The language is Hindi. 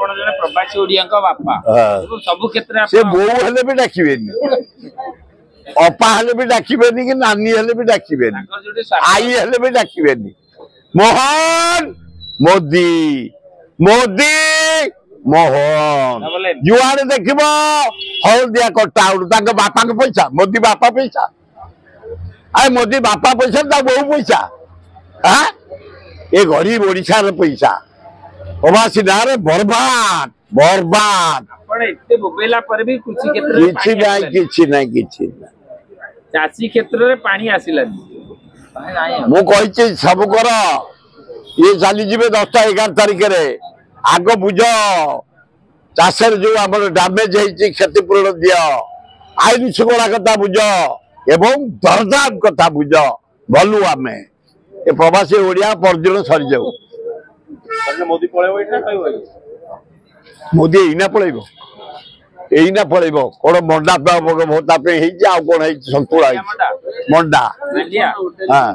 आपण जने प्रवासी ओडिया का बापा सब क्षेत्र से बोऊ हेले भी डाकिबेनी अपा हेले भी डाकिबेनी कि नानी हेले भी डाकिबेनी आई हेले भी डाकिबेनी मोहन मोदी मोदी मोहन जुआड़े देखिबो हलदिया कटा उड़ बापा के पैसा मोदी बापा पैसा आए मोदी बापा पैसा ता बहु पैसा हाँ ये गरीब ओडिशा रे पैसा प्रवासी नारे बर्बाद बर्बाद इतने बोबेला पर भी कृषि क्षेत्र किछि नहीं चाषी क्षेत्र रे पानी आसिलानी मु कहि सब कर ये चली जीवे 10-11 तारिख रे आग बुझ चाष जो आम डैमेज क्षतिपूरण दि आईन श्रृंखला कथा बुझ एवं दरदाम कथा बुझ भलु आम ए प्रवासी ओडिया पर्यटन सरी जाऊ मोदी मोदी एना पलैब एना पलैब कौन मंडा भत्ता कौन सतुला मंडा हाँ